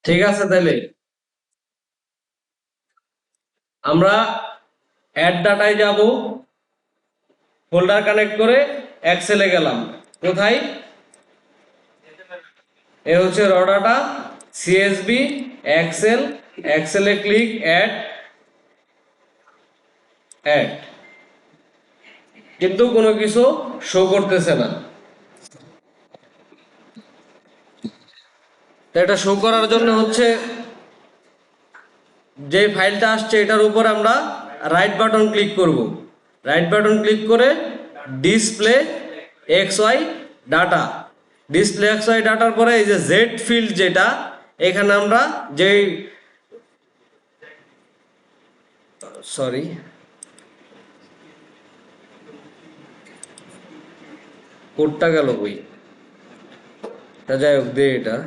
ঠিক আছে, তাহলে আমরা অ্যাড ডাটায় যাব, ফোল্ডার কানেক্ট করে এক্সেলে গেলাম। কোথায়? এ হচ্ছে র ডাটা, সিএসবি, এক্সেল, এক্সেলে ক্লিক অ্যাড, অ্যাড, কিন্তু কোনো কিছু শো করতেছে না। তো এটা শো করার জন্য হচ্ছে যে ফাইলটা আসছে এটার উপর আমরা রাইট বাটন ক্লিক করব। রাইট বাটন ক্লিক করে display X Y data, display X Y ডাটার পরে এই যে জেড ফিল্ড যেটা, এখানে আমরা যেই সরি কোডটা গেল বই, তা যাই হোক দে, এটা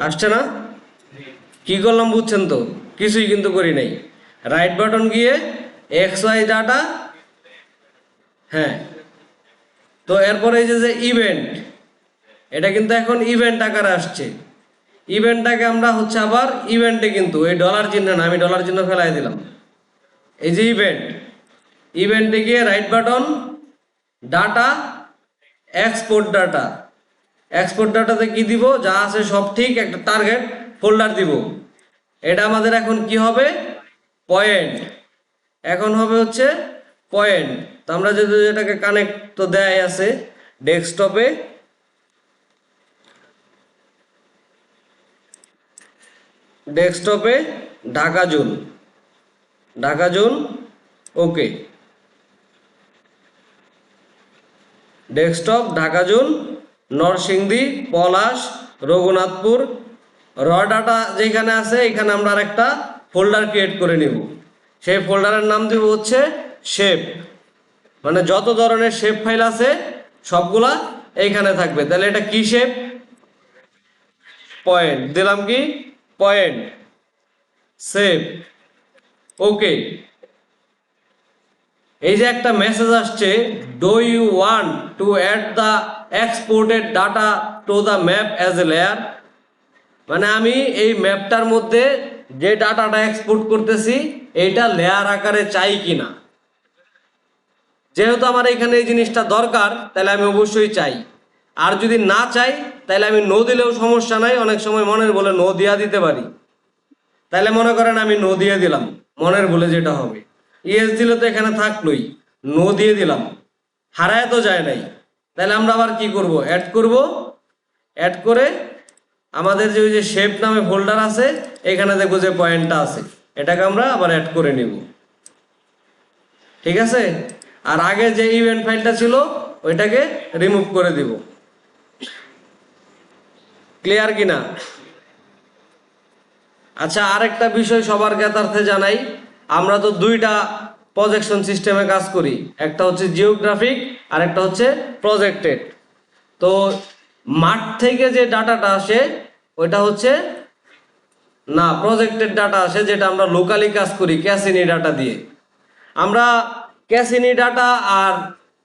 আসছে না। কি করলাম বুঝছেন তো? কিছুই কিন্তু করি নাই। রাইট বাটন গিয়ে এক্স ওয়াই ডাটা, হ্যাঁ। তো এরপরে এই যে ইভেন্ট, এটা কিন্তু এখন ইভেন্ট আকারে আসছে। ইভেন্টটাকে আমরা হচ্ছে আবার ইভেন্টে, কিন্তু এই ডলার চিহ্ন না, আমি ডলার চিহ্ন ফেলাই দিলাম। এই যে ইভেন্ট, ইভেন্টে গিয়ে right button, data, export data. Export ডাটাতে কি দিব? যা আছে সব ঠিক, একটা টার্গেট ফোল্ডার দিব। এটা আমাদের এখন কি হবে? পয়েন্ট। এখন হবে হচ্ছে পয়েন্ট। তো আমরা যদি এটাকে কানেক্ট তো দেয় আছে ডেস্কটপে, ডেস্কটপে ঢাকা জোন, ঢাকা জোন, ওকে। ডেস্কটপ ঢাকা জোন, নরসিংদী, পলাশ, রঘুনাথপুর। র ডাটা যেখানে আছে এখানে আমরা আরেকটা ফোল্ডার ক্রিয়েট করে নিব। সেই ফোল্ডারের নাম দিব হচ্ছে শেপ, মানে যত ধরনের শেপ ফাইল আছে সবগুলা এইখানে থাকবে। তাহলে এটা কি শেপ? পয়েন্ট দিলাম, কি পয়েন্ট, সেভ, ওকে। এই যে একটা মেসেজ আসছে, do you want to add the exported data to the map as a layer, মানে আমি এই ম্যাপটার মধ্যে যে ডাটাটা এক্সপোর্ট করতেছি এইটা লেয়ার আকারে চাই কিনা। যেহেতু আমার এখানে এই জিনিসটা দরকার, তাহলে আমি অবশ্যই চাই। আর যদি না চাই তাহলে আমি নো দিলেও সমস্যা নাই, অনেক সময় মনের বলে নো দিয়া দিতে পারি। তাহলে মনে করেন আমি নো দিয়ে দিলাম, মনের ভুলে যেটা হবে। ইয়েস দিলে তো এখানে থাকলোই, নো দিয়ে দিলাম, হারায় তো যায় নাই। তাহলে আমরা আবার কি করব? অ্যাড করব। অ্যাড করে আমাদের যে ওই যে শেপ নামে ফোল্ডার আছে, এখানে দেখবো যে পয়েন্টটা আছে, এটাকে আমরা আবার অ্যাড করে নিব। ঠিক আছে? আর আগে যে ইভেন্ট ফাইলটা ছিল ওইটাকে রিমুভ করে দিব। ক্লিয়ার কিনা? আচ্ছা, আরেকটা বিষয় সবার জ্ঞাতার্থে জানাই, আমরা তো দুইটা প্রজেকশন সিস্টেমে কাজ করি, একটা হচ্ছে জিওগ্রাফিক আর একটা হচ্ছে প্রজেক্টেড। তো মাঠ থেকে যে ডাটাটা আসে ওইটা হচ্ছে না, প্রজেক্টেড ডাটা আসে, যেটা আমরা লোকালি কাজ করি ক্যাসিনি ডাটা দিয়ে। আমরা ক্যাসিনি ডাটা আর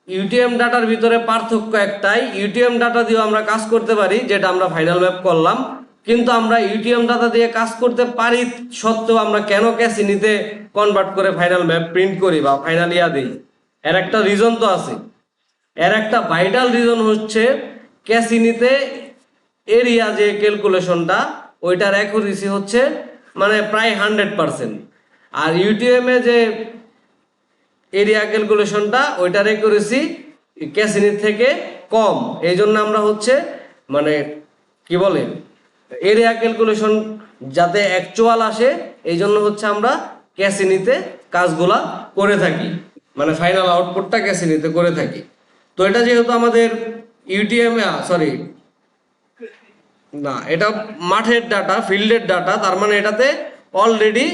ইউটিএম ডাটার ভিতরে পার্থক্য একটাই, ইউটিএম ডাটা দিয়েও আমরা কাজ করতে পারি, যেটা আমরা ফাইনাল ম্যাপ করলাম। কিন্তু আমরা ইউটিএম ডাটা দিয়ে কাজ করতে পারি সত্ত্বেও আমরা কেন ক্যাসিনিতে কনভার্ট করে ফাইনাল ম্যাপ প্রিন্ট করি বা ফাইনাল ইয়া দিই? এর একটা রিজন তো আছে। এর একটা ভাইটাল রিজন হচ্ছে ক্যাসিনিতে এরিয়া যে ক্যালকুলেশনটা, ওইটার অ্যাকুরেসি হচ্ছে মানে প্রায় 100%। আর ইউটিএমে যে এরিয়া ক্যালকুলেশনটা, ওইটার অ্যাকুরেসি ক্যাসিনির থেকে কম। এই জন্য আমরা হচ্ছে মানে কি বলে, এরিয়া ক্যালকুলেশন যাতে অ্যাকচুয়াল আসে, এই জন্য হচ্ছে আমরা ক্যাসিনিতে কাজগুলা করে থাকি, মানে ফাইনাল আউটপুটটা ক্যাসিনিতে করে থাকি। তো এটা যেহেতু আমাদের ইউটিএম, সরি না, এটা মাঠের ডাটা, ফিল্ডের ডাটা, তার মানে এটাতে অলরেডি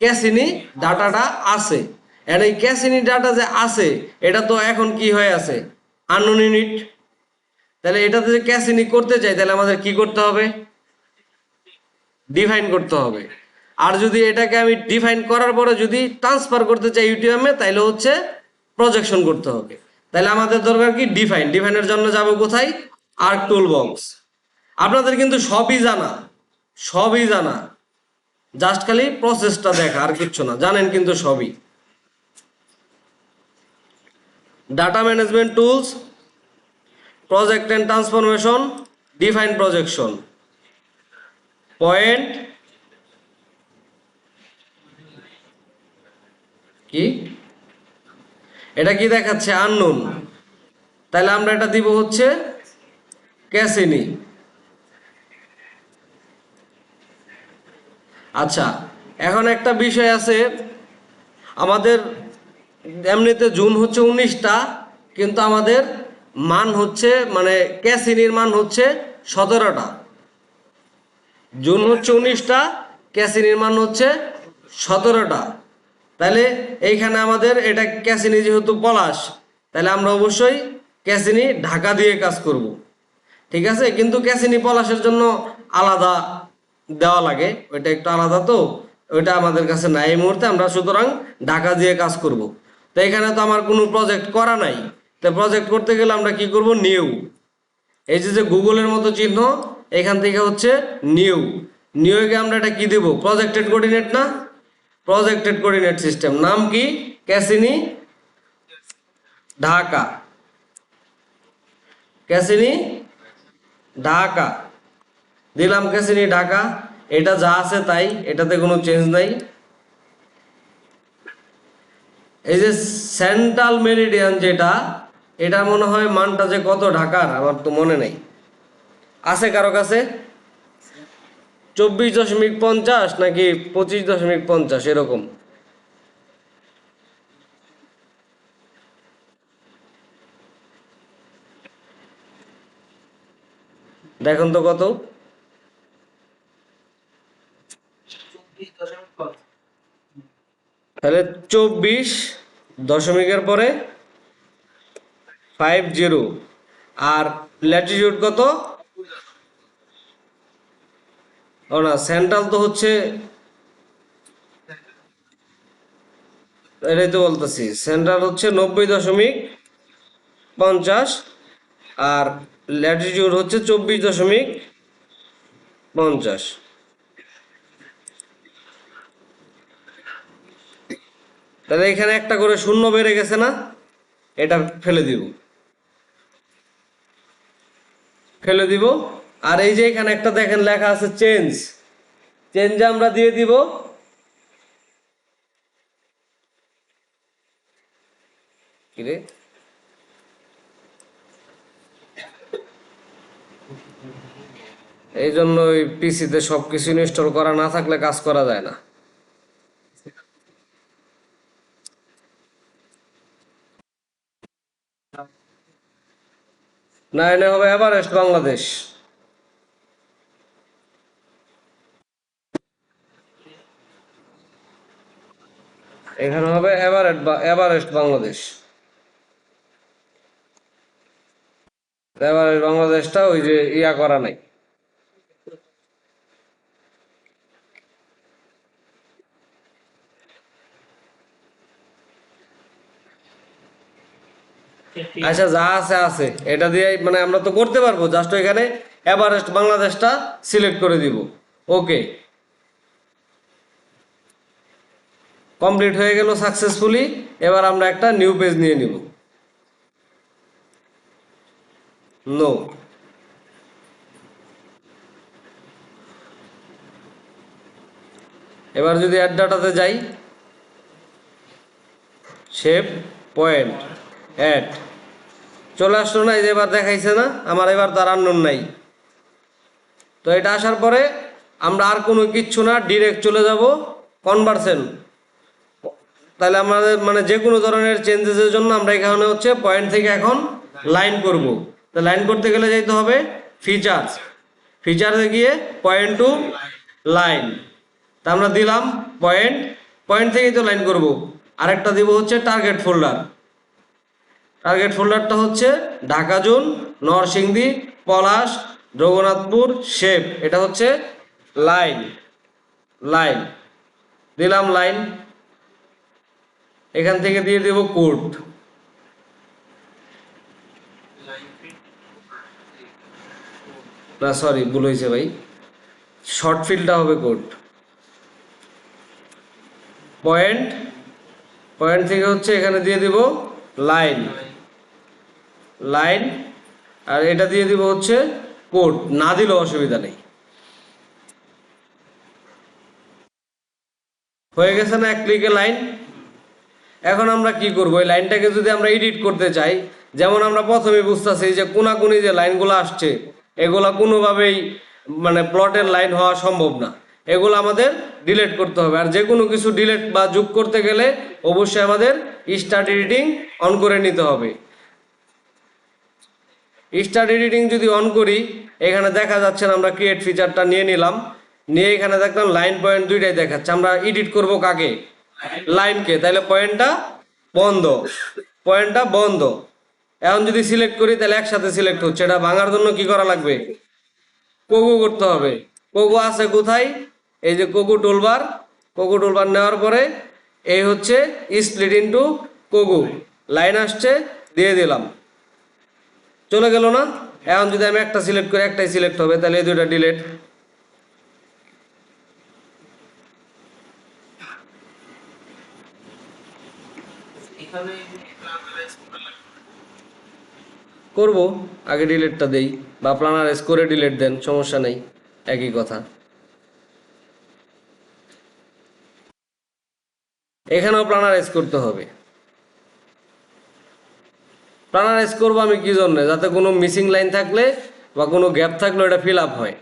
ক্যাসিনি ডাটাটা আছে। আর এই ক্যাসিনি ডাটা যে আছে, এটা তো এখন কি হয়ে আছে? Unknown unit. তাহলে এটাতে যে ক্যাসিনি করতে চাই, তাহলে আমাদের কি করতে হবে? ডিফাইন করতে হবে। আর যদি এটাকে আমি ডিফাইন করার পরে যদি ট্রান্সফার করতে চাই ইউটিএমে, তাইলে হচ্ছে প্রজেকশন করতে হবে। তাহলে আমাদের দরকার কি ডিফাইন। ডিফাইনের জন্য যাব কোথায়? Arc tool box. আপনাদের কিন্তু সবই জানা, সবই জানা, জাস্ট খালি প্রসেসটা দেখা, আর কিচ্ছু না, জানেন কিন্তু সবই। Data management tools, project and transformation, define projection, point কি, এটা কি দেখাচ্ছে? আননোন। তাহলে আমরা এটা দিব হচ্ছে ক্যাসিনি। আচ্ছা, এখন একটা বিষয় আছে, আমাদের এমনিতে জুন হচ্ছে 19টা, কিন্তু আমাদের মান হচ্ছে মানে ক্যাসিনির মান হচ্ছে 17টা। জুন হচ্ছে 19টা, ক্যাসিনির মান হচ্ছে 17টা। তাহলে এইখানে আমাদের এটা ক্যাসিনি যেহেতু পলাশ, তাহলে আমরা অবশ্যই ক্যাসিনি ঢাকা দিয়ে কাজ করব, ঠিক আছে। কিন্তু ক্যাসিনি পলাশের জন্য আলাদা দেওয়া লাগে, ওইটা একটু আলাদা, তো ওইটা আমাদের কাছে নাই এই মুহূর্তে, আমরা সুতরাং ঢাকা দিয়ে কাজ করব। তো এখানে তো আমার কোনো প্রজেক্ট করা নাই, তো প্রজেক্ট করতে গেলে আমরা কি করব? নিউ, এই যে গুগলের মতো চিহ্ন, এখান থেকে হচ্ছে নিউ। নিউকে আমরা এটা কি দেব? প্রজেক্টেড কোঅর্ডিনেট না, প্রজেক্টেড কোঅর্ডিনেট সিস্টেম। নাম কি? ক্যাসিনি ঢাকা, ক্যাসিনি ঢাকা দিলাম, ক্যাসিনি ঢাকা। এটা যা আছে তাই, এটাতে কোনো চেঞ্জ নাই। এই যে সেন্ট্রাল মেরিডিয়ান যেটা, এটা মনে হয় মানটা যে কত ঢাকার আমার তো মনে নেই, আছে কারো কাছে? 24.50 নাকি 25.50 এরকম। দেখুন তো কত। তাহলে 24 দশমিকের পরে 50, আর ল্যাটিটিউড কত? ও না, সেন্ট্রাল তো হচ্ছে, এটাই তো বলতেছি, সেন্ট্রাল হচ্ছে 90.50, আর ল্যাটিটিউড হচ্ছে 24.50। তাহলে এখানে একটা করে শূন্য বেড়ে গেছে না, এটা ফেলে দিব, ফেলে দিব। আর এই যে এখানে একটা দেখেন লেখা আছে চেঞ্জ, চেঞ্জ আমরা দিয়ে দিব কিরে, এই জন্য ওই পিসিতে সবকিছু ইনস্টল করা না থাকলে কাজ করা যায় না। না, এনে হবে এভারেস্ট বাংলাদেশ। এখানে হবে এভারেস্ট বাংলাদেশ। এভারেস্ট বাংলাদেশটা ওই যে ইয়া করা নাই। আচ্ছা, যা আছে আছে, এটা দিয়ে মানে আমরা তো করতে পারবো, জাস্ট এখানে এভারেস্ট বাংলাদেশটা সিলেক্ট করে দিব। ওকে, কমপ্লিট হয়ে গেল সাকসেসফুলি। এবার আমরা একটা নিউ পেজ নিয়ে নিব। নো, এবার যদি অ্যাড ডাটাতে যাই, শেপ, পয়েন্ট, অ্যাড, চলে আসলো না? এই যে এবার দেখাইছে না আমার, এবার তার আননোন নাই। তো এটা আসার পরে আমরা আর কোনো কিচ্ছু না, ডিরেক্ট চলে যাব কনভার্সন। তাহলে আমাদের মানে যে কোনো ধরনের চেঞ্জেসের জন্য আমরা এখানে হচ্ছে পয়েন্ট থেকে এখন লাইন করব। তো লাইন করতে গেলে যেতে হবে ফিচার্স, ফিচার্সে গিয়ে পয়েন্ট টু লাইন। তা আমরা দিলাম পয়েন্ট, পয়েন্ট থেকেই তো লাইন করব। আরেকটা দিব হচ্ছে টার্গেট ফোল্ডার। টার্গেট ফোল্ডারটা হচ্ছে ঢাকা জোন, নরসিংদী, পলাশ, রঘুনাথপুর, শেপ। এটা হচ্ছে লাইন, লাইন দিলাম লাইন। এখান থেকে দিয়ে দেব কোড, না সরি, ভুল হয়েছে ভাই, শর্ট ফিলটা হবে কোড। পয়েন্ট, পয়েন্ট থেকে হচ্ছে এখানে দিয়ে দিব লাইন, লাইন, আর এটা দিয়ে দিব হচ্ছে কোড, না দিলেও অসুবিধা নেই। হয়ে গেছে না এক ক্লিকে লাইন? এখন আমরা কি করব, এই লাইনটাকে যদি আমরা এডিট করতে চাই, যেমন আমরা প্রথমে বুঝতেছি যে কোনাকুনি যে লাইনগুলো আসছে এগুলা কোনোভাবেই মানে প্লটের লাইন হওয়া সম্ভব না, এগুলো আমাদের ডিলিট করতে হবে। আর যে কোনো কিছু ডিলিট বা যোগ করতে গেলে অবশ্যই আমাদের স্টার্ট এডিটিং অন করে নিতে হবে। স্টার্ট এডিটিং যদি অন করি, এখানে দেখা যাচ্ছে না, আমরা ক্রিয়েট ফিচারটা নিয়ে নিলাম, নিয়ে এখানে দেখলাম লাইন পয়েন্ট দুইটাই দেখাচ্ছে। আমরা এডিট করব কাকে? লাইনকে, তাহলে পয়েন্টটা বন্ধ, পয়েন্টটা বন্ধ। এখন যদি সিলেক্ট করি তাহলে একসাথে সিলেক্ট হচ্ছে, এটা ভাঙার জন্য কি করা লাগবে? কোকো করতে হবে। কোকো আছে কোথায়? এই যে কোকো টুলবার, কোকো টুলবার নেওয়ার পরে এই হচ্ছে স্প্লিট ইনটু কোকো, লাইন আসছে, দিয়ে দিলাম, চলে গেল না? এখন যদি আমি একটা সিলেক্ট করি একটাই সিলেক্ট হবে, তাহলে এই দুইটা ডিলেট। করব, আগে ডিলেটটা দেই, বা প্ল্যানারাইজ করে ডিলেট দেন, সমস্যা নেই, একই কথা। এখানেও প্ল্যানারাইজ করতে হবে। প্ল্যানারাইজ করবো আমি কি জন্য? যাতে কোনো মিসিং লাইন থাকলে বা কোনো গ্যাপ থাকলে এটা ফিল আপ হয়।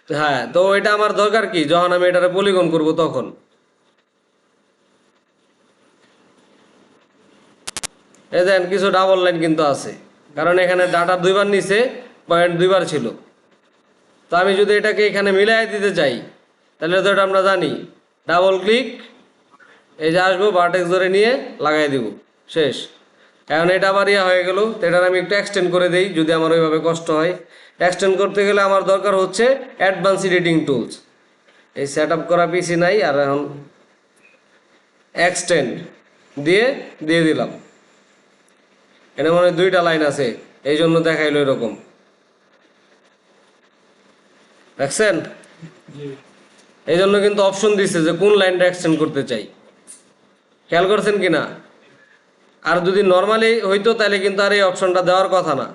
হ্যাঁ, তো এটা আমার দরকার কি, যখন আমি এটারে পলিগন করব তখন। এই দেখেন কিছু ডাবল লাইন কিন্তু আছে, কারণ এখানে ডাটা দুইবার নিচে, পয়েন্ট দুইবার ছিল। তো আমি যদি এটাকে এখানে মিলাই দিতে চাই, তাহলে তো এটা আমরা জানি, ডাবল ক্লিক, এই যে আসবো, ভার্টেক্স ধরে নিয়ে লাগাই দিব, শেষ। এখন এটা আবার ইয়া হয়ে গেল, তো এটার আমি একটু এক্সটেন্ড করে দিই যদি আমার ওইভাবে কষ্ট হয়। এক্সটেন্ড করতে গেলে আমার দরকার হচ্ছে অ্যাডভান্স এডিটিং টুলস। এই সেট আপ করা পিসি নাই, আর এখন এক্সটেন্ড দিয়ে দিয়ে দিলাম। এটা মনে হয় দুইটা লাইন আছে, এই জন্য দেখাইলো এরকম, দেখছেন? এই জন্য কিন্তু অপশন দিচ্ছে যে কোন লাইনটা এক্সটেন্ড করতে চাই, খেয়াল করছেন কিনা? আর যদি নর্মালি হইতো তাহলে কিন্তু আর এই অপশনটা দেওয়ার কথা না।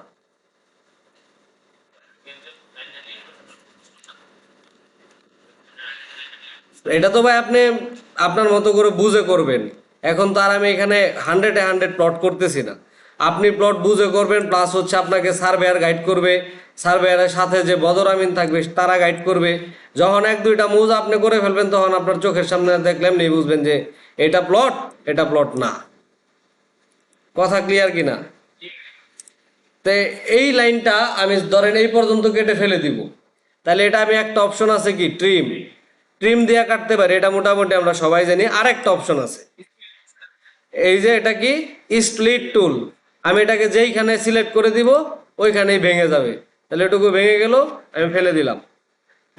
এটা তো ভাই আপনি আপনার মতো করে বুঝে করবেন। এখন তো আর আমি এখানে 100-100 প্লট করতেছি না, আপনি প্লট বুঝে করবেন, প্লাস হচ্ছে আপনাকে সার্ভেয়ার গাইড করবে, সার্ভেয়ারের সাথে যে বদর আমিন থাকবে তারা গাইড করবে। যখন এক দুইটা মুভ আপনি করে ফেলবেন, তখন আপনার চোখের সামনে দেখলে এমনি বুঝবেন যে এটা প্লট, এটা প্লট না। কথা ক্লিয়ার কিনা? তো এই লাইনটা আমি ধরেন এই পর্যন্ত কেটে ফেলে দিব, তাহলে এটা আমি একটা অপশন আছে কি ট্রিম, ট্রিম দিয়ে কাটতে পারি, এটা মোটামুটি আমরা সবাই জানি। আরেকটা অপশন আছে, এই যে এটা কি স্প্লিট টুল, আমি এটাকে যেইখানে সিলেক্ট করে দিব ওইখানেই ভেঙে যাবে, তাহলে এটুকু ভেঙে গেল, আমি ফেলে দিলাম।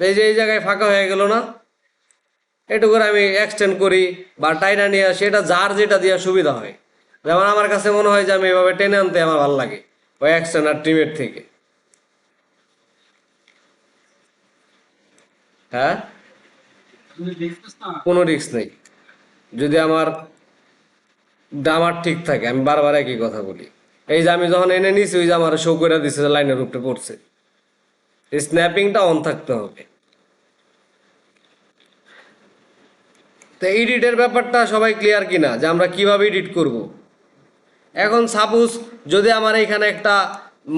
তো এই যে এই জায়গায় ফাঁকা হয়ে গেল না, এটুকু আমি এক্সটেন্ড করি বা টাইনা নিয়ে আসি, এটা যার যেটা দেওয়া সুবিধা হয়। যেমন আমার কাছে মনে হয় যে আমি এভাবে টেনে আনতে আমার ভালো লাগে ওই এক্সটেন্ড আর ট্রিমের থেকে। হ্যাঁ, কোনো রিস্ক নেই যদি আমার গ্রামার ঠিক থাকে। আমি বারবার একই কথা বলি, এই যে আমি যখন এনে নিছি ওই যে আমার শো করে দিচ্ছে যে লাইনের উপরে পড়ছে, স্ন্যাপিংটা অন থাকতে হবে। তো এডিটের ব্যাপারটা সবাই ক্লিয়ার কিনা, যে আমরা কিভাবে এডিট করব। এখন সাপোজ যদি আমার এখানে একটা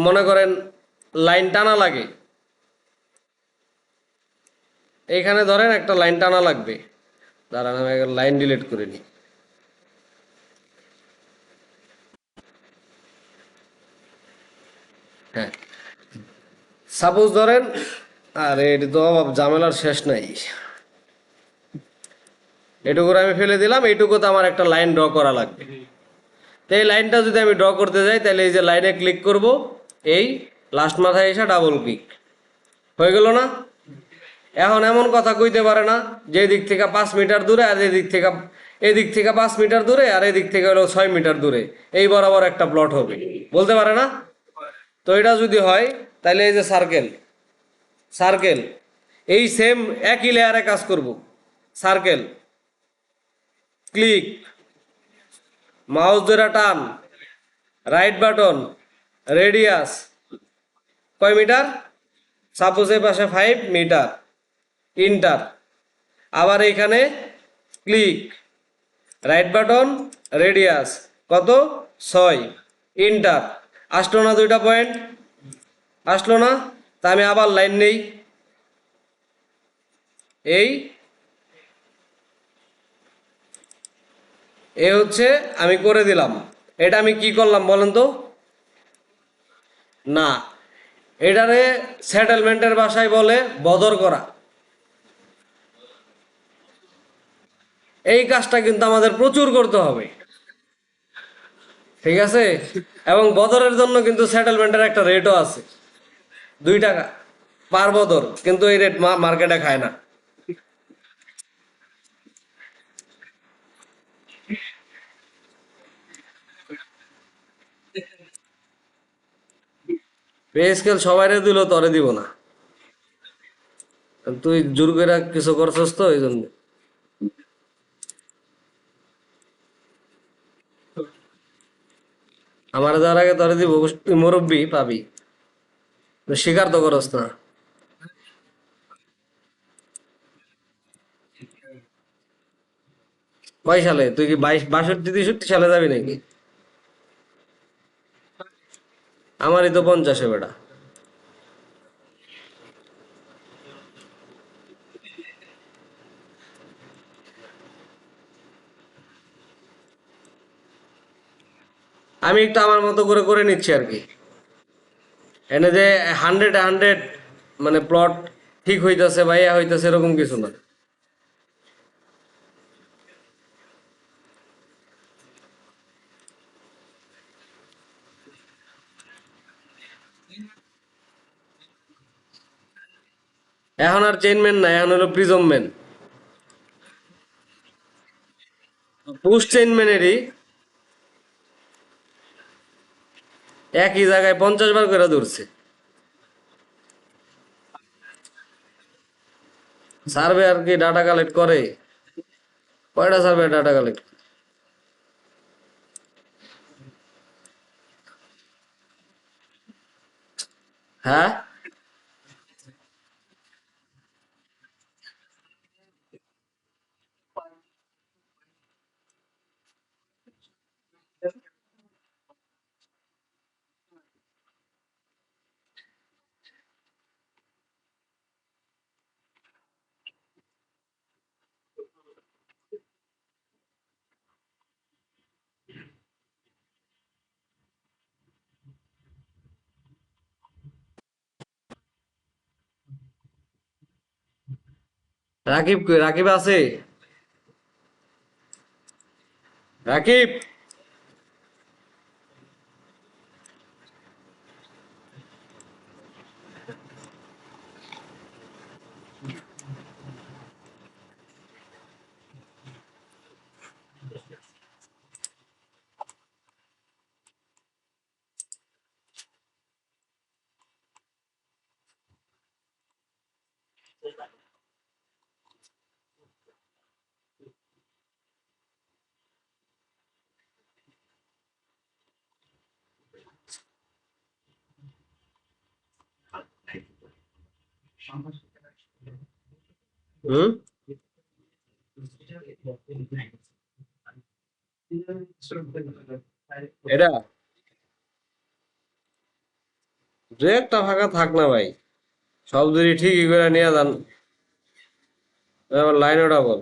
মনে করেন লাইন টানা লাগে, এইখানে ধরেন একটা লাইন টানা লাগবে, দাঁড়ান আমি লাইন ডিলিট করে নিই। হ্যাঁ, সাপোজ ধরেন, আরে এটা তো ঝামেলার শেষ নাই, এটুকু আমি ফেলে দিলাম, এইটুকুতে আমার একটা লাইন ড্র করা লাগবে। তো এই লাইনটা যদি আমি ড্র করতে যাই, তাহলে এই যে লাইনে ক্লিক করব, এই লাস্ট মাথায় এসে ডাবল ক্লিক, হয়ে গেল না? এখন এমন কথা কইতে পারে না যে দিক থেকে 5 মিটার দূরে আর এই দিক থেকে এদিক থেকে 5 মিটার দূরে আর এদিক থেকে হলো 6 মিটার দূরে, এই বরাবর একটা প্লট হবে, বলতে পারে না? তো এটা যদি হয় তাহলে এই যে সার্কেল, সার্কেল এই সেম একই লেয়ারে কাজ করব। সার্কেল, ক্লিক, মাউস ধরে টান, রাইট বাটন, রেডিয়াস, কয় মিটার? সাপোজ এই পাশে 5 মিটার, ইন্টার। আবার এইখানে ক্লিক, রাইট বাটন, রেডিয়াস কত? 6, ইন্টার। আসলো না দুইটা পয়েন্ট? আসলো না? তা আমি আবার লাইন নেই, এই এ হচ্ছে আমি করে দিলাম। এটা আমি কি করলাম বলেন তো? না, এটারে সেটেলমেন্টের ভাষায় বলে বদর করা। এই কাজটা কিন্তু আমাদের প্রচুর করতে হবে, ঠিক আছে? এবং বদরের জন্য কিন্তু সেটেলমেন্টের একটা রেটও আছে, 2 টাকা পার বদর, কিন্তু এই রেট মার্কেটে খায় না। পে স্কেল সবাইরে দিল, তরে দিব না। তুই জোর করে কিছু করছস তো এই জন্য। আমার যাওয়ার আগে তরে দিব, তুই মুরব্বি পাবি, তুই স্বীকার তো করস না। কয় সালে? তুই কি 22, 62, 63 সালে যাবি নাকি? আমারই তো 50-এ বেটা। আমি একটু আমার মতো করে করে নিচ্ছি আর কি। এনে যে 100-100 মানে প্লট ঠিক হইতাছে বা ইয়া হইতাছে এরকম কিছু না। এখন আর চেইনম্যান না, এখন হলো প্রিজম ম্যান। পুশ চেইনম্যানেরই একই জায়গায় 50 বার করে ধরছে। সার্ভে আর কি ডাটা কালেক্ট করে? কয়টা সার্ভে ডাটা কালেক্ট? হ্যাঁ, রাকিব কই? রাকিব আছে? রাকিব, হুম, এটা দু একটা ফাঁকা থাক না ভাই, সব যদি ঠিকই করে নিয়ে যান। এবার লাইন ওটা বল।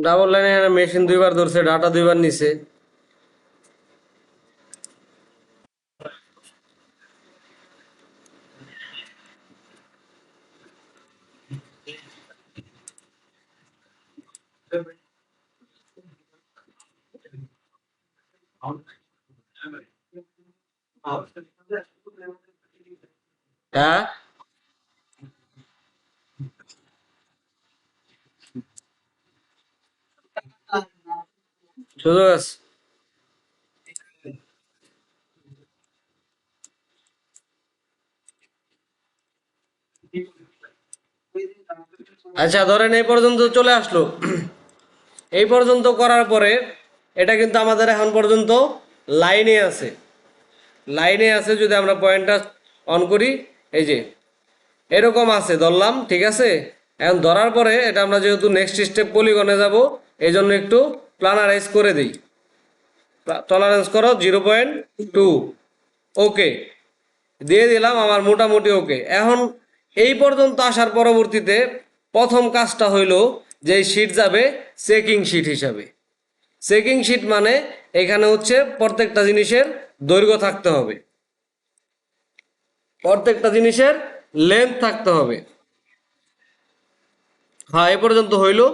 ডাবল লাইনে মেশিন 2 বার ধরছে, ডাটা 2 বার নিছে। হ্যাঁ, সুযোগ আছে। আচ্ছা, ধরেন এই পর্যন্ত চলে আসলো। এই পর্যন্ত করার পরে এটা কিন্তু আমাদের এখন পর্যন্ত লাইনে আছে। লাইনে আছে, যদি আমরা পয়েন্টটা অন করি, এই যে এরকম আছে, ধরলাম, ঠিক আছে। এখন ধরার পরে এটা আমরা যেহেতু নেক্সট স্টেপ পলিগনে যাব, এই জন্য একটু প্লানারাইজ করে দিই। টলারেন্স করো 0.2, ওকে দিয়ে দিলাম, আমার মোটামুটি ওকে। এখন এই পর্যন্ত আসার পরবর্তীতে প্রথম কাজটা হইল যে শিট যাবে চেকিং শিট হিসাবে। চেকিং শিট মানে এখানে হচ্ছে প্রত্যেকটা জিনিসের দৈর্ঘ্য থাকতে হবে, প্রত্যেকটা জিনিসের লেন্থ থাকতে হবে। হ্যাঁ, এ পর্যন্ত হইলো।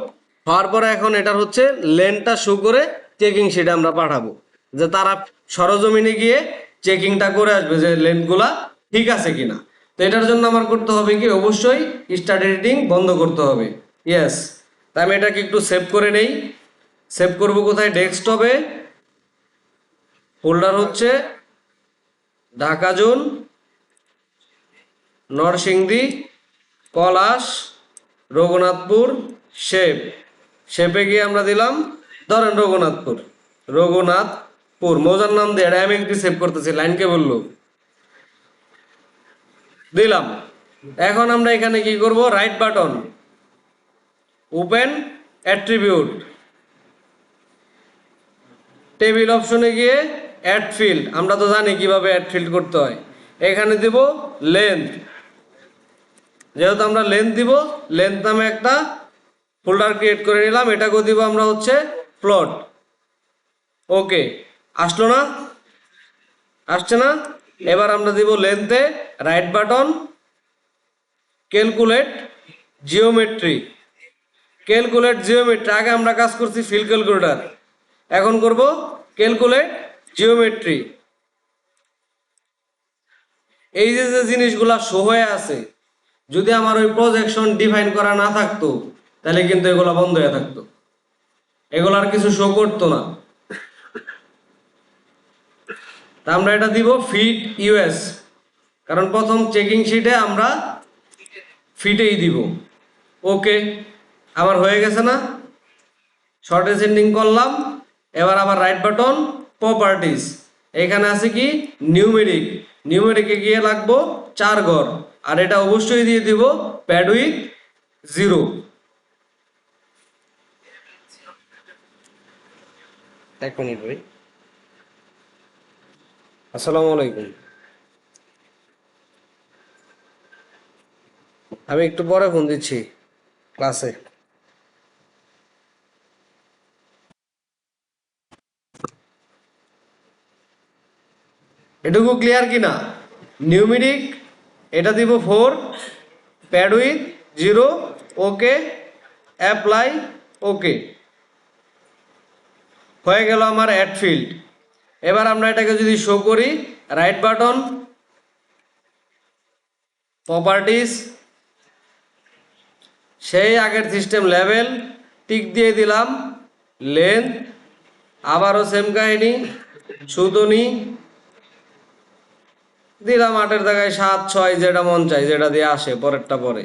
হওয়ার পরে এখন এটার হচ্ছে লেনটা শো করে চেকিং শিটে আমরা পাঠাবো, যে তারা সরজমিনে গিয়ে চেকিংটা করে আসবে যে লেনগুলা ঠিক আছে কিনা। তো এটার জন্য আমার করতে হবে কি, অবশ্যই স্টার্ট এডিটিং বন্ধ করতে হবে। ইয়েস, তাই আমি এটাকে একটু সেভ করে নেই। সেভ করব কোথায়? ডেস্কটপে। ফোল্ডার হচ্ছে ঢাকা জোন, নরসিংদী, পলাশ, রঘুনাথপুর, শেপ। শেপে গিয়ে আমরা দিলাম, ধরেন রঘুনাথপুর। রঘুনাথপুর মৌজার নাম দিয়ে, এটা আমি একটু সেভ করতেছি, লাইনকে বললো দিলাম। এখন আমরা এখানে কি করব? Right button, open attribute, table অপশনে গিয়ে অ্যাড ফিল্ড। আমরা তো জানি কিভাবে অ্যাড ফিল্ড করতে হয়। এখানে দিব লেন্থ, যেহেতু আমরা লেন্থ দিব, লেন্থ নামে একটা ফোল্ডার ক্রিয়েট করে নিলাম। এটাকেও দিব আমরা হচ্ছে প্লট। ওকে, আসলো না? আসছে না? এবার আমরা দিব লেন্থে right button, calculate geometry. Calculate geometry, আগে আমরা কাজ করছি ফিল ক্যালকুলেটর, এখন করব ক্যালকুলেট জিওমেট্রি। এই যে যে জিনিসগুলা শো হয়ে আছে, যদি আমার ওই প্রজেকশন ডিফাইন করা না থাকতো, তাহলে কিন্তু এগুলা বন্ধ হয়ে থাকতো, এগুলার কিছু শো করতো না। তা আমরা এটা দিব ফিট ইউএস, কারণ প্রথম চেকিং শিটে আমরা ফিটেই দিব। ওকে, আমার হয়ে গেছে না? শর্ট এসেন্ডিং করলাম। এবার আবার রাইট বাটন, প্রপার্টিজ, এখানে আছে কি নিউমেরিক। নিউমেরিকে গিয়ে লাগবো 4 ঘর, আর এটা অবশ্যই দিয়ে দিব প্যাড উইথ 0। এক মিনিট ভাই, আসসালামু আলাইকুম। আমি একটু পরে ফোন দিচ্ছি ক্লাসে। এটুকু ক্লিয়ার কি না? নিউমেরিক এটা দিব 4, প্যাড উইথ 0, ওকে, অ্যাপ্লাই, ওকে। হয়ে গেল আমার অ্যাড ফিল্ড। এবার আমরা এটাকে যদি শো করি, রাইট বাটন, প্রপার্টিজ, সেই আগের সিস্টেম লেভেল, টিক দিয়ে দিলাম, লেন্থ, আবারও সেম কাহিনী, সুতনি দিলাম 8-এর জায়গায় 7, 6, যেটা মন চাই, যেটা দিয়ে আসে পরেরটা পরে।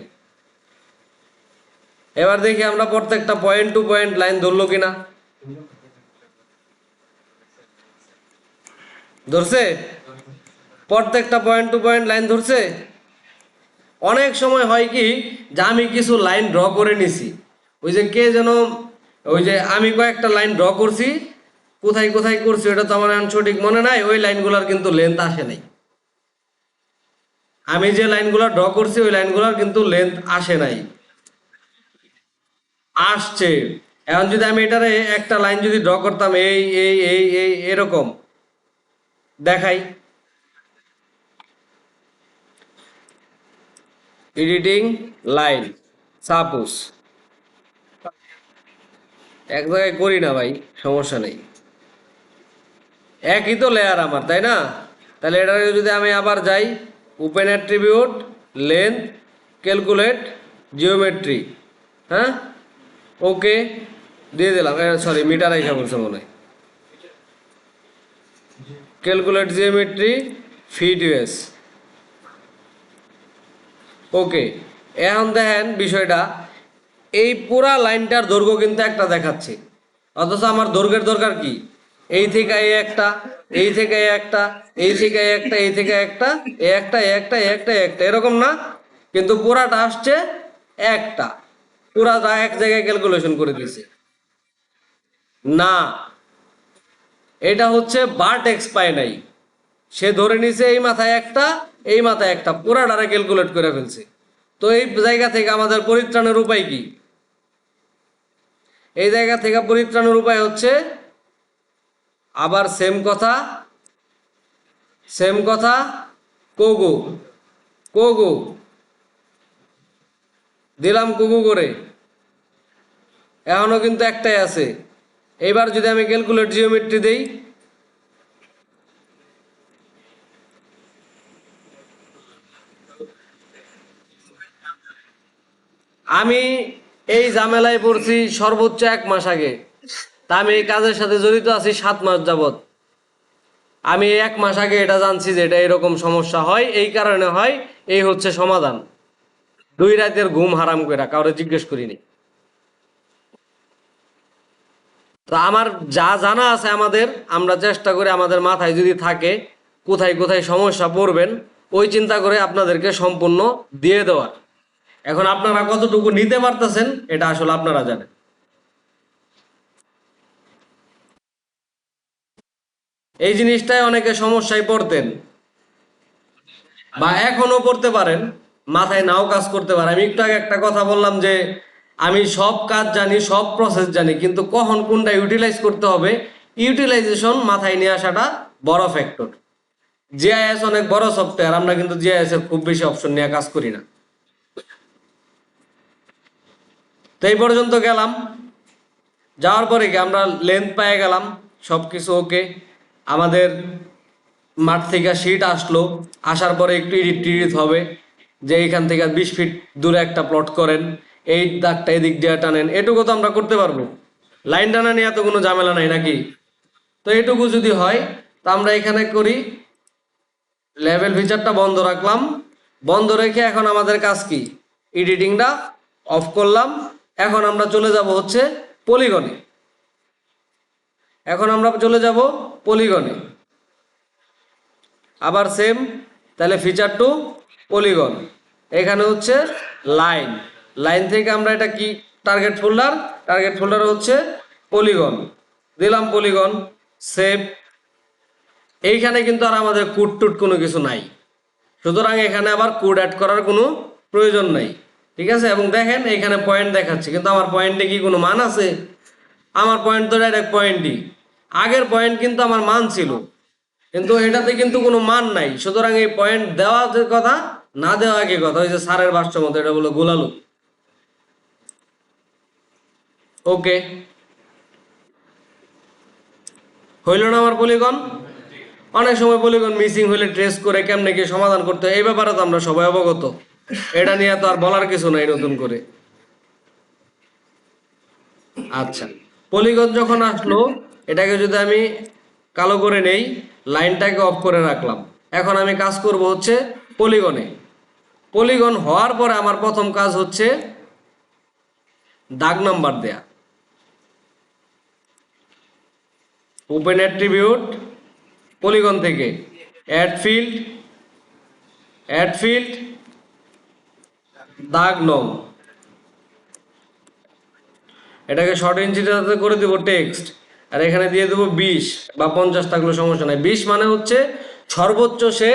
এবার দেখি আমরা প্রত্যেকটা পয়েন্ট টু পয়েন্ট লাইন ধরলো কিনা। ধরছে? প্রত্যেকটা পয়েন্ট টু পয়েন্ট লাইন ধরছে। অনেক সময় হয় কি, যে আমি কিছু লাইন ড্র করে নিছি, ওই যে কে যেন, ওই যে আমি কয়েকটা লাইন ড্র করছি, কোথায় কোথায় করছি ওটা তো আমার এখন সঠিক মনে নাই, ওই লাইনগুলোর কিন্তু লেন্থ আসে নাই। আমি যে লাইনগুলো ড্র করছি ওই লাইনগুলোর কিন্তু লেন্থ আসে নাই, আসছে। এখন যদি আমি এটারে একটা লাইন যদি ড্র করতাম, এই এই এই এই এরকম দেখাই, এডিটিং লাইন, সাপোজ এক জায়গায় করি না ভাই, সমস্যা নেই, একই তো লেয়ার আমার, তাই না? তাহলে এটাকে যদি আমি আবার যাই, open attribute, length, calculate, geometry. হ্যাঁ, ওকে দিয়ে দিলাম। সরি, মিটার আইসা বলছে মনে হয়। Calculate geometry, fit US. Okay, এখন দেখেন বিষয়টা, এই পুরা লাইনটার দৈর্ঘ্য কিন্তু একটা দেখাচ্ছে, অথচ আমার দৈর্ঘ্যের দরকার কি? এই থেকে এই একটা, এই থেকে এই একটা, এই থেকে এই একটা, এই থেকে একটা, এই একটা, এই একটা, এই একটা, এই একটা, এরকম না? কিন্তু পুরাটা আসছে একটা, পুরাটা এক জায়গায় ক্যালকুলেশন করে দিয়েছে। না, এটা হচ্ছে ভার্টেক্স পায় নাই, সে ধরে নিছে এই মাথায় একটা, এই মাথায় একটা, পুরাটারে ক্যালকুলেট করে ফেলছে। তো এই জায়গা থেকে আমাদের পরিত্রাণের উপায় কি? এই জায়গা থেকে পরিত্রাণের উপায় হচ্ছে আবার সেম কথা, সেম কথা, কোগো, কোগো দিলাম, কোগো করে। এখনো কিন্তু একটাই আছে। এবার যদি আমি ক্যালকুলেট জিওমেট্রি দেই, আমি এই ঝামেলায় পড়ছি সর্বোচ্চ 1 মাস আগে। তা আমি এই কাজের সাথে জড়িত আছি 7 মাস যাবত। আমি 1 মাস আগে এটা জানছি যে এটা এরকম সমস্যা হয়, এই কারণে হয়, এই হচ্ছে সমাধান। 2 রাতের ঘুম হারাম করে কাউরে জিজ্ঞেস করিনি। তো আমার যা জানা আছে, আমরা চেষ্টা করি আমাদের মাথায় যদি থাকে কোথায় কোথায় সমস্যা পড়বেন, ওই চিন্তা করে আপনাদেরকে সম্পূর্ণ দিয়ে দেওয়ার। এখন আপনারা কতটুকু নিতে পারতেছেন এটা আসলে আপনারা জানেন। এই জিনিসটাই অনেকে সমস্যায় পড়তেন, বা এখনো পড়তে পারেন, মাথায় নাও কাজ করতে পারে। আমি একটু আগে একটা কথা বললাম যে আমি সব কাজ জানি, সব প্রসেস জানি, কিন্তু কখন কোনটা ইউটিলাইজ করতে হবে, ইউটিলাইজেশন মাথায় নিয়ে আসাটা বড় ফ্যাক্টর। জিআইএস অনেক বড় সফটওয়্যার, আমরা কিন্তু জিআইএস এর খুব বেশি অপশন নিয়ে কাজ করি না। তো এই পর্যন্ত গেলাম, যাওয়ার পরে কি আমরা লেন্থ পেয়ে গেলাম, সব কিছু ওকে। আমাদের মাঠ থেকে শিট আসলো, আসার পরে একটু এডিট টিডিট হবে, যে এইখান থেকে 20 ফিট দূরে একটা প্লট করেন, এই দাগটা এদিক দিয়ে টানেন, এটুকু তো আমরা করতে পারবো। লাইন টানা নিয়ে এত কোনো ঝামেলা নাই নাকি? তো এটুকু যদি হয়, তা আমরা এখানে করি, লেভেল ফিচারটা বন্ধ রাখলাম। বন্ধ রেখে এখন আমাদের কাজ কি? এডিটিংটা অফ করলাম। এখন আমরা চলে যাব হচ্ছে পলিগনে। এখন আমরা চলে যাব পলিগনে, আবার সেম, তাহলে ফিচার টু পলিগন। এখানে হচ্ছে লাইন, লাইন থেকে আমরা এটা কি টার্গেট ফোল্ডার, টার্গেট ফোল্ডার হচ্ছে পলিগন, দিলাম পলিগন, সেভ। এইখানে কিন্তু আর আমাদের কোড টুট কোনো কিছু নাই, সুতরাং এখানে আবার কোড অ্যাড করার কোনো প্রয়োজন নাই। ঠিক আছে, এবং দেখেন এখানে পয়েন্ট দেখাচ্ছে, কিন্তু আমার পয়েন্টে কি কোনো মান আছে? আমার পয়েন্ট তো ডাইরেক্ট পয়েন্টই, আগের পয়েন্ট কিন্তু আমার মান ছিল, কিন্তু এটাতে কিন্তু কোনো মান নাই। সুতরাং এই পয়েন্ট দেওয়া যে কথা, না দেওয়া কি কথা? ওই যে স্যারের ভাষ্য মতো এটা বলে গোলালু। ওকে, হইল না আমার পলিগন? অনেক সময় পলিগন মিসিং হলে ট্রেস করে কেমনে কি সমাধান করতে হয়, এই ব্যাপারে তো আমরা সবাই অবগত, এটা নিয়ে তো আর বলার কিছু নাই নতুন করে। আচ্ছা, পলিগন যখন আসলো, এটাকে যদি আমি কালো করে নেই, লাইনটাকে অফ করে রাখলাম। এখন আমি কাজ করব হচ্ছে পলিগনে। পলিগন হওয়ার পরে আমার প্রথম কাজ হচ্ছে দাগ নাম্বার দেয়া। ওপেন অ্যাট্রিবিউট, পলিগন থেকে অ্যাড ফিল্ড, অ্যাড ফিল্ড, দাগ নং, এটাকে শর্ট ইঞ্চিটাতে করে দেবো টেক্সট, আর এখানে দিয়ে দেবো 20 বা 50, থাকলে সমস্যা নাই। 20 মানে হচ্ছে সর্বোচ্চ সে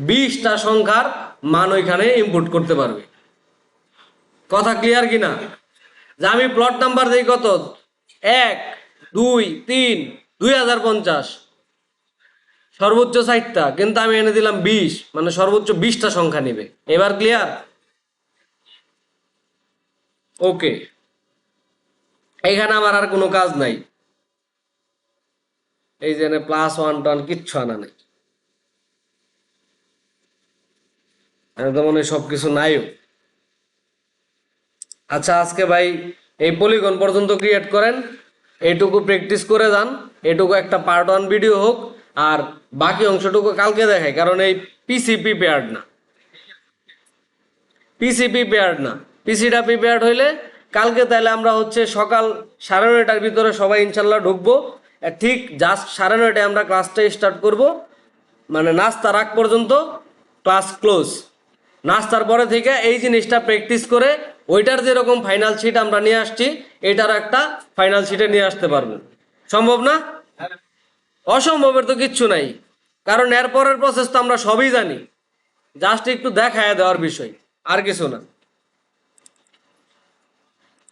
20টা সংখ্যার মান ওইখানে ইনপুট করতে পারবে। কথা ক্লিয়ার কিনা? যে আমি প্লট নাম্বার দিই কত, 1, 2, 3, 2050, সর্বোচ্চ 60টা, কিন্তু আমি এনে দিলাম 20, মানে সর্বোচ্চ 20টা সংখ্যা নিবে। এবার ক্লিয়ার? ওকে, এইখানে আমার আর কোনো কাজ নাই, এই যে +1 টন কিচ্ছু আনা নাই। তো মনে হয় সবকিছু নাইও। আচ্ছা আজকে ভাই এই পলিগন পর্যন্ত ক্রিয়েট করেন, এইটুকু প্র্যাকটিস করে যান, এটুকু একটা পার্ট 1 ভিডিও হোক, আর বাকি অংশটুকু কালকে দেখাই, কারণ এই পিসি প্রিপেয়ার্ড না, পিসিটা প্রিপেয়ার্ড হইলে কালকে তাহলে আমরা হচ্ছে সকাল 9:30টার ভিতরে সবাই ইনশাল্লাহ ঢুকবো। ঠিক জাস্ট 9:30টায় আমরা ক্লাসটা স্টার্ট করব, মানে নাস্তার আগ পর্যন্ত ক্লাস ক্লোজ। নাস্তার পরে থেকে এই জিনিসটা প্র্যাকটিস করে ওইটার যেরকম ফাইনাল শিট আমরা নিয়ে আসছি, এটারও একটা ফাইনাল শিটে নিয়ে আসতে পারবো। সম্ভব না? অসম্ভবের তো কিচ্ছু নাই, কারণ এর পরের প্রসেস তো আমরা সবই জানি, জাস্ট একটু দেখায় দেওয়ার বিষয়, আর কিছু না।